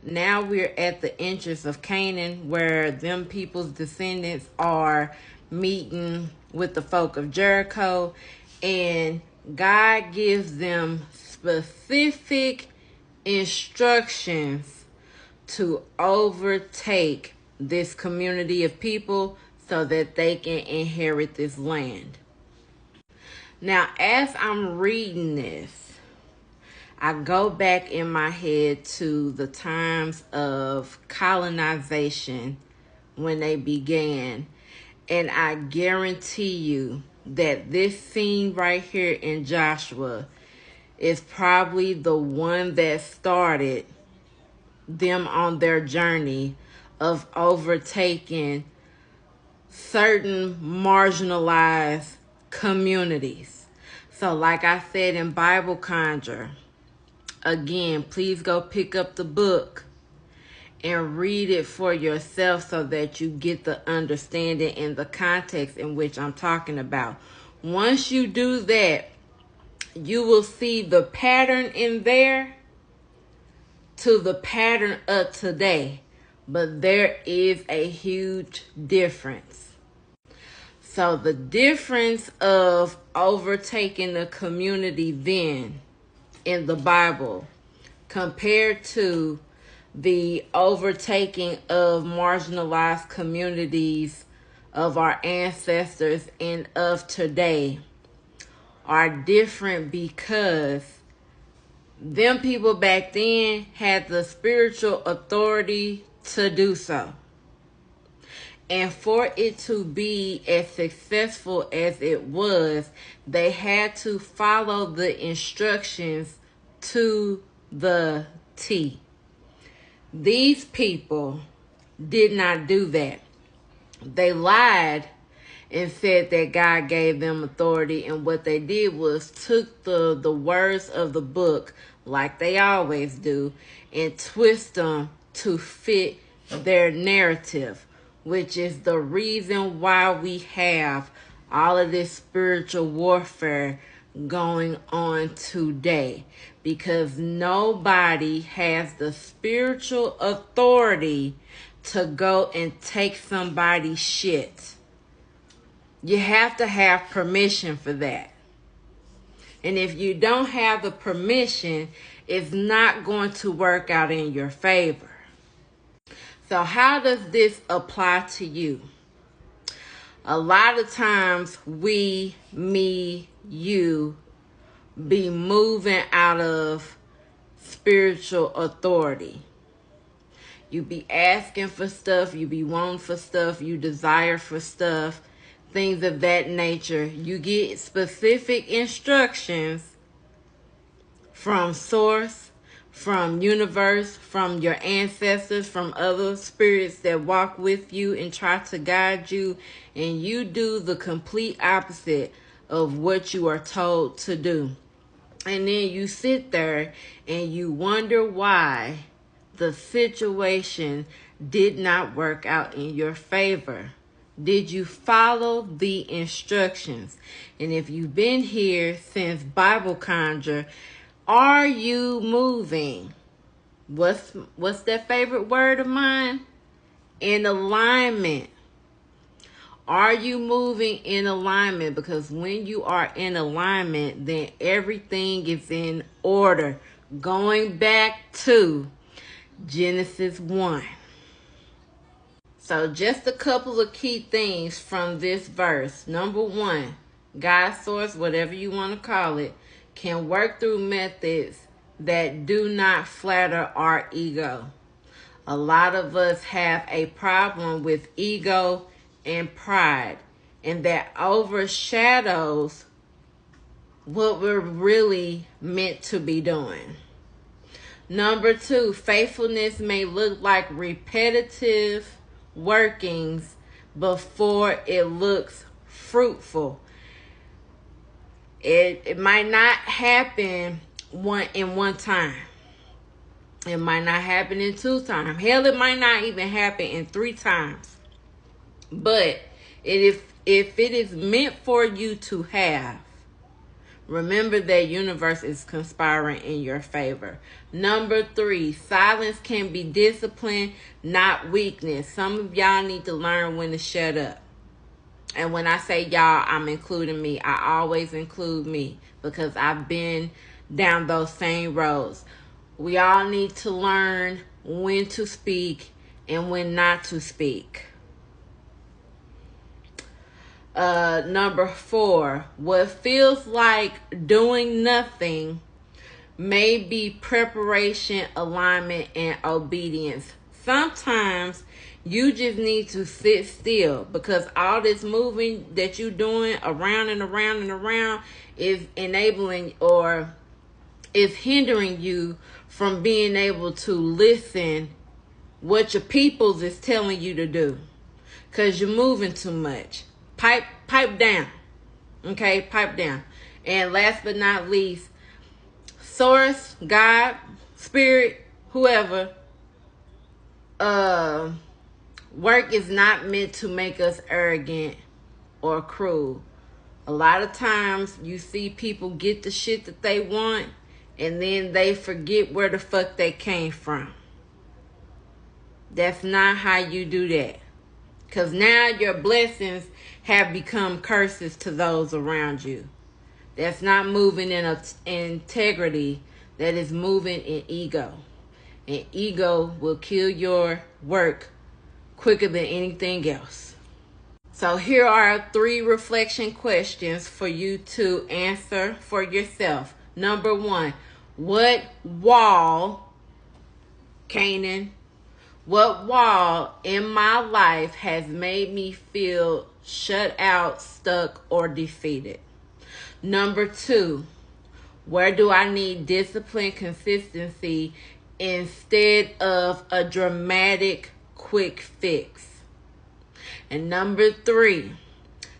Now we're at the entrance of Canaan, where them people's descendants are meeting with the folk of Jericho, and God gives them specific instructions to overtake this community of people so that they can inherit this land. Now, as I'm reading this, I go back in my head to the times of colonization when they began. And I guarantee you that this scene right here in Joshua is probably the one that started them on their journey of overtaking certain marginalized communities. So like I said in Bible Conjure, again, please go pick up the book and read it for yourself so that you get the understanding and the context in which I'm talking about. Once you do that, you will see the pattern in there to the pattern of today. But there is a huge difference. So the difference of overtaking the community then in the Bible compared to the overtaking of marginalized communities of our ancestors and of today are different, because them people back then had the spiritual authority to do so. And for it to be as successful as it was, they had to follow the instructions to the T. These people did not do that. They lied and said that God gave them authority, and what they did was took the words of the book, like they always do, and twist them to fit their narrative, which is the reason why we have all of this spiritual warfare going on today, because nobody has the spiritual authority to go and take somebody's shit. You have to have permission for that. And if you don't have the permission, it's not going to work out in your favor. So how does this apply to you? A lot of times we, me, you, be moving out of spiritual authority. You be asking for stuff, you be wanting for stuff, you desire for stuff, things of that nature. You get specific instructions from source, from universe, from your ancestors, from other spirits that walk with you and try to guide you, and you do the complete opposite of what you are told to do. And then you sit there and you wonder why the situation did not work out in your favor. Did you follow the instructions? And if you've been here since Bible Conjure, are you moving? What's that favorite word of mine? In alignment. Are you moving in alignment? Because when you are in alignment, then everything is in order. Going back to Genesis 1. So just a couple of key things from this verse. Number one, God's source, whatever you want to call it, can work through methods that do not flatter our ego. A lot of us have a problem with ego and pride, and that overshadows what we're really meant to be doing. Number two, faithfulness may look like repetitive workings before it looks fruitful. It might not happen one time. It might not happen in 2 times. Hell, it might not even happen in 3 times. But if it is meant for you to have, Remember that universe is conspiring in your favor. Number 3, silence can be discipline, not weakness. Some of y'all need to learn when to shut up. And when I say y'all, I'm including me. I always include me because I've been down those same roads. We all need to learn when to speak and when not to speak. Number 4, what feels like doing nothing may be preparation, alignment, and obedience. Sometimes you just need to sit still because all this moving that you're doing around and around and around is enabling or is hindering you from being able to listen what your peoples is telling you to do because you're moving too much. Pipe down. Okay, pipe down. And last but not least, source, God, spirit, whoever, work is not meant to make us arrogant or cruel. A lot of times you see people get the shit that they want and then they forget where the fuck they came from. That's not how you do that. Because now your blessings have become curses to those around you. That's not moving in integrity. That is moving in ego. And ego will kill your work quicker than anything else. So here are 3 reflection questions for you to answer for yourself. Number 1, what wall, Canaan, what wall in my life has made me feel shut out, stuck, or defeated? Number 2, where do I need discipline, consistency instead of a dramatic quick fix? And number 3,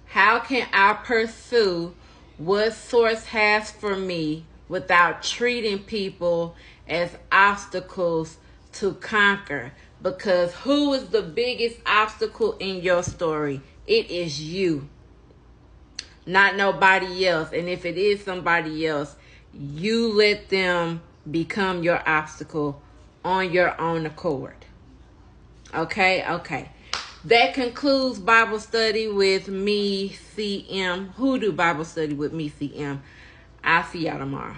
how can I pursue what source has for me without treating people as obstacles to conquer? Because who is the biggest obstacle in your story? It is you, not nobody else. And if it is somebody else, you let them become your obstacle on your own accord. Okay. That concludes Bible study with me, CM. Hoodoo Bible study with me, CM. I'll see y'all tomorrow.